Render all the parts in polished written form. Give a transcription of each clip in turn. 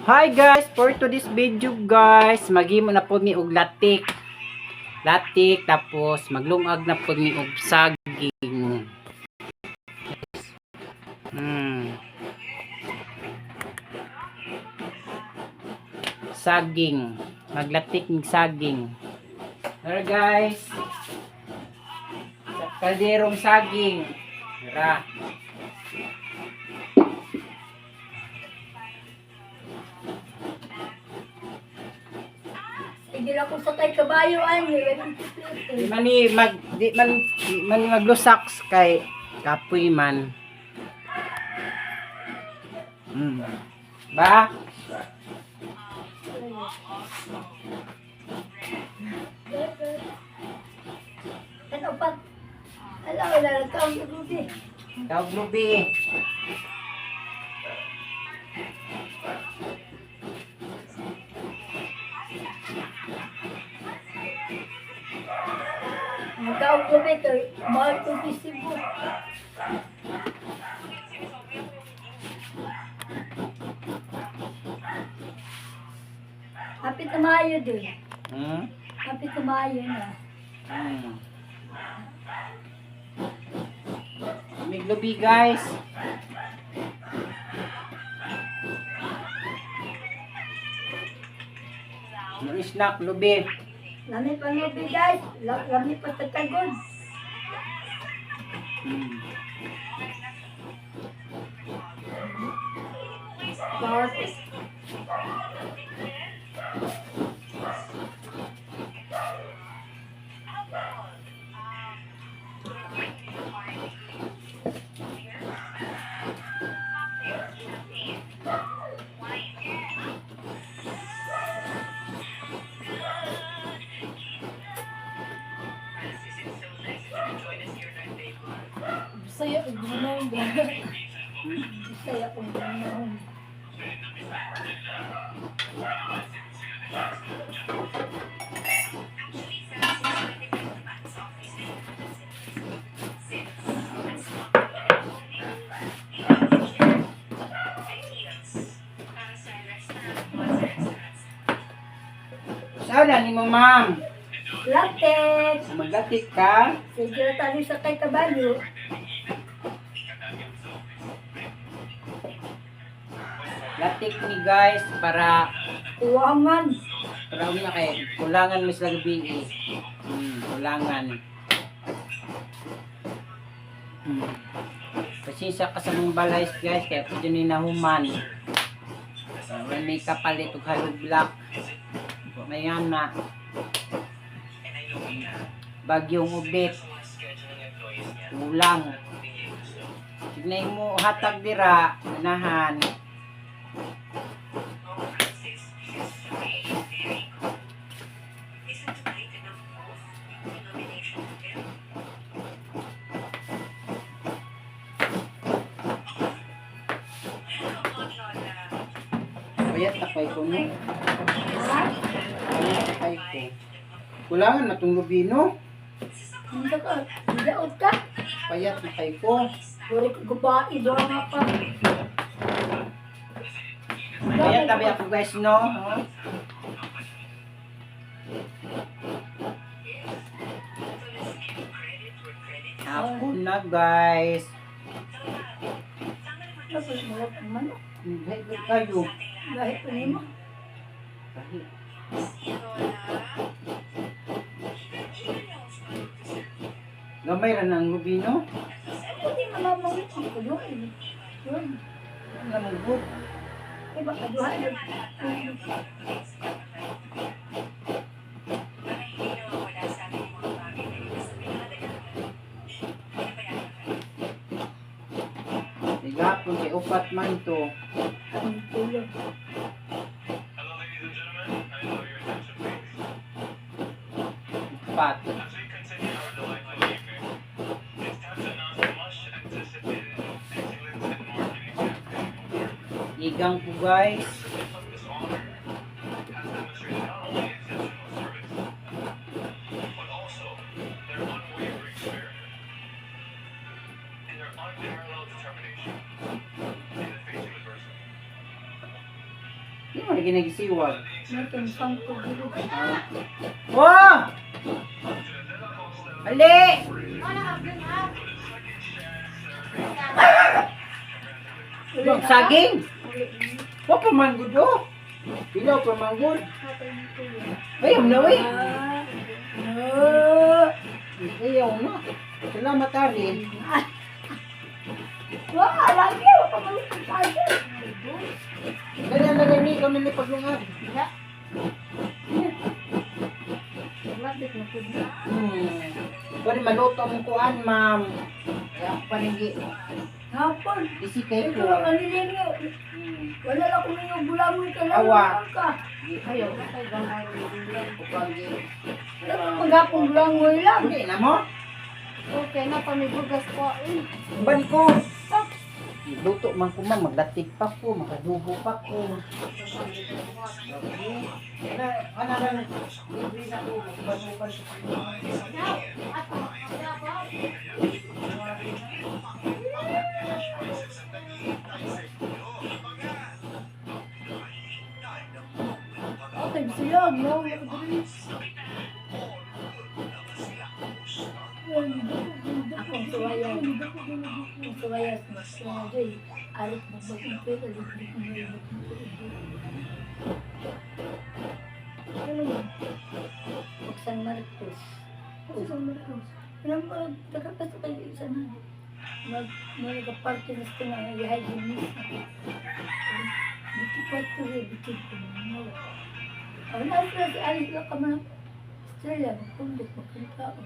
Hi guys, for today's video guys, maghimo na po mi og latik. Latik tapos maglungag na po mi og saging. Saging. Maglatik ng saging. Tara guys. Sa kalderong saging. Tara. Hindi lang ko sakay kabayo ani, Di man maglusaks kay kapoy man. Ba? Ano pa? Wala ka ang lubi. Tawag lubi. Ang tawag lubi to, mahal to bisibo. Hapit na Mayo din. Hapit na Mayo na. May lubi guys. May snack lubi. Lami pa lubi guys. Lami pa tatagod. Bakit? Saya ang gano'n. Saya ang gano'n. Sana ni mo ma'am. Latik! Maglatik ka. Sige tayo sa kay kabayo. Latik ni guys para Uwangan. una kay kulangan mas lagabi. Kulangan. Pasensya ka sa mong balay guys kaya pwede ni nahuman. May kapalit og halog black. Mayan na. Bagyong ubit. Ulang. Signay mo hatag dira, unahan. Payat na kay ko no. Payat na kay ko. Kulangan na itong lubi no. Hindi ka. Daot ka. Payat na kay ko. Puro gubae doon nga pa. Payat tabi ako guys no. Ako na guys. Tapos mga manok. Higit kayo. Lahit pa niyo mo. Kahit. Gamay ra ng lubi no. Hindi mamamawit ang kulo. Yun. Ang lamang Iba kaduhan yun. Igapon kay upat man to. Ang kulo. Upat. Igang po guys. Hindi mo lagi nagsiwag. Natin sangko dito. Wow! Ali! Bang saging? Wa pa man gud oh. Pilaw pa man gud. Ayam na we. Ayaw na. Salamat Arin. Wah, lagi ako pamalit tayo. Ganyan na gani kami ni paglungag. Pwede maluto mong kuan, ma'am. Kaya panigi. Hapon. Isi kayo Ito ko. ang kanilin mo. Wala lang kung yung bulangon ka lang. Awa. Ayaw. Upagi. Magapong bulangon lang. Hindi na mo? Okay na, pamibugas ko. Ban ko. Luto man ko man, maglatik pa ko, makadubo pa ko. Ano na, libre na ko, magbanukan sa Okay, siyag, no? Akong suwayan. Akong suwayan. Mas suwayan. Alit mo ba kung pwede? Alit mo kung pwede. Ano yun? San Marcos. San Marcos. Alam mo, nakapas ko kayo isa na. Mag-party na sa nga. Yahay din mismo. Dito pa ito rin. Dito ko na. Ang nasa si Alit lang ka man. Australia, magpundok, magpundok.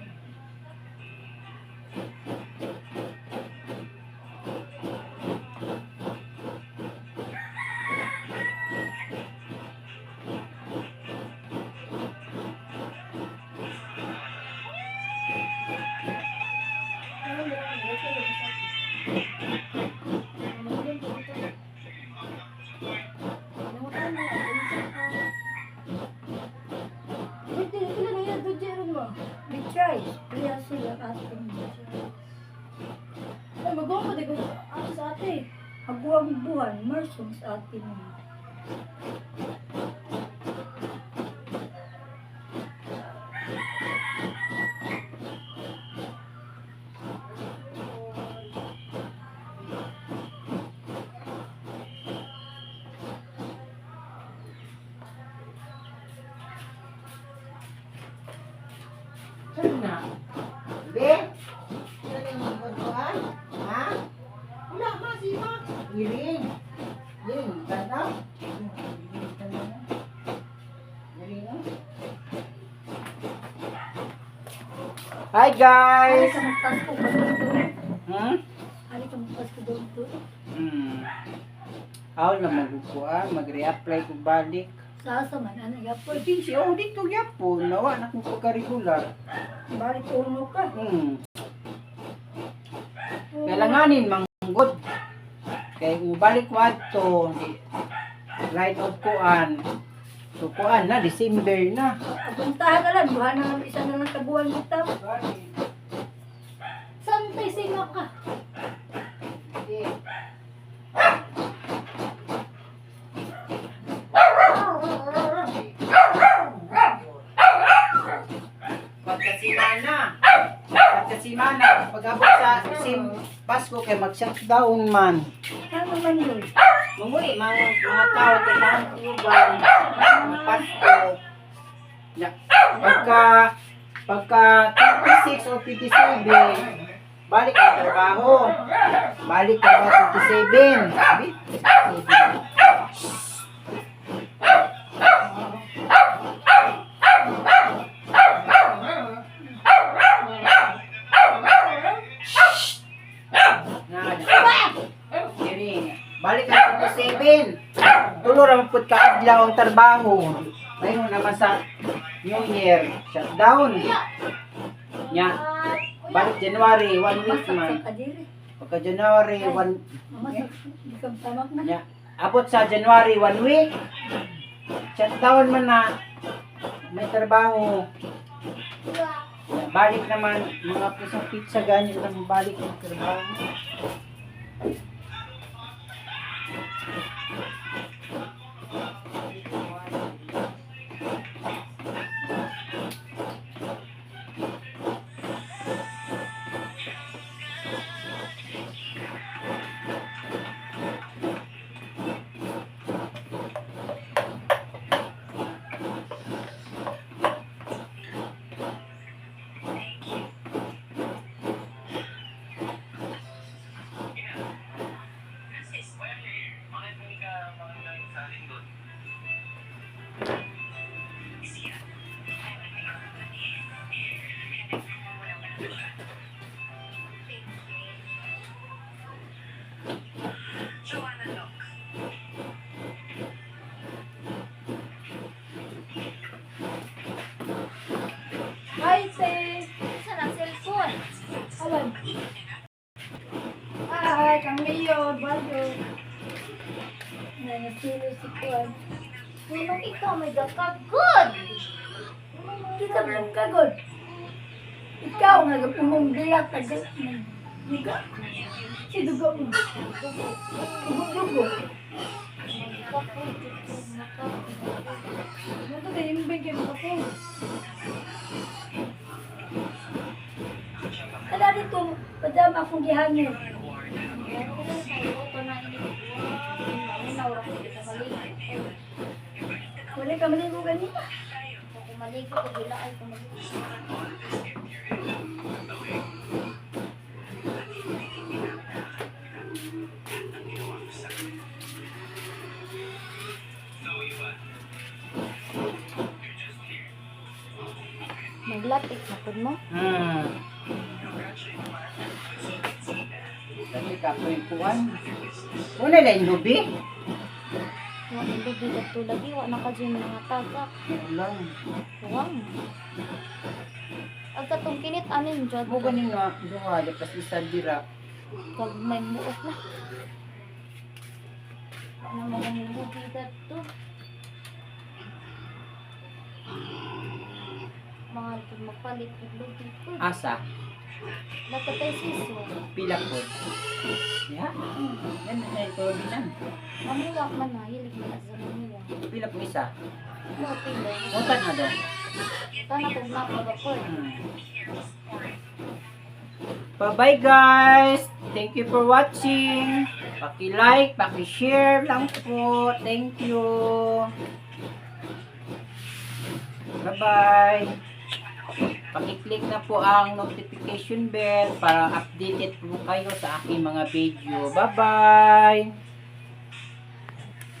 Magawa ko dito sa ate. Habuang-buhan, marsong sa ate mo. Saan na? Be? Saan yung magbubuhan? Ha? Wala ma, si ma. Giring. Giring, ganda. Giring, oh. Hi Ay, guys! ka magpas ko ba doon? Hmm? Ay, ka magpas ko doon to. Ako na magbubuhan, mag-reapply ko balik. Sasa man, ano yapon? Pwede siya, oh, dito yapon. Nawa na kung pagka-regular. Balik uno ka. Kailanganin manggod. Kaya kung balik ko ato, right of kuan. So kuan na, December na. Puntahan na lang, buhan na lang isa na lang kabuhan dito. Santay sino ka? Pagkasimana, pag-abot sa Pasko kay mag-shutdown man. Ano man yun? Manguli, mga tao kay mga tuban, mga Pasko. Ya, pagka 26 o 27, balik ang trabaho. Balik ka ba 27? Sabi? Balik ka 27. Tulo ra pud ka adlaw ang trabaho. Ayun naman sa New Year, shutdown. Nya, balik January 1 week man. Pagka January 1 nya, abot sa January 1 week. Shutdown man na. May trabaho. Balik naman mga pusang pizza ganyan lang balik ng trabaho. Hi, sis! Saan ang cellphone? Alam. Hi, kang ngayon, bago. Nanasilo si Kuan. Nung ikaw may gakagod. Kita mo yung kagod. Ikaw nga gapumong bilak kagod. Duga. Si duga mo. Dugo-dugo. Ano ka yung bigyan mo ako? Kada dito, padama akong gihangin. Wala ka maligo ganito. Kung maligo ko, bila ay kung maligo. Maglatik na po mo. Dali ka po yung kuwan. Una na yung lubi. Wa ilu bigat to lagi, wa na ka dyan mga tagak. Lang. Wang. Ang katong kinit anin dyan. Mo ganing nga, duha, dapat isa dira. Pag may buok na. Ano mga ilu bigat to. Mga ito magpalit ng lubi ko. Asa, Nakatay siso. pila po. Ya? Yan, ito binan. Mamuwak man na, hilig na sa mamuwak. Pila po isa. Mo pilo. Mutan na doon. Tana kung napagapod. Bye-bye guys! Thank you for watching. Paki-like, paki-share lang po. Thank you. Bye-bye. Paki-click na po ang notification bell para updated po kayo sa aking mga video. Bye-bye!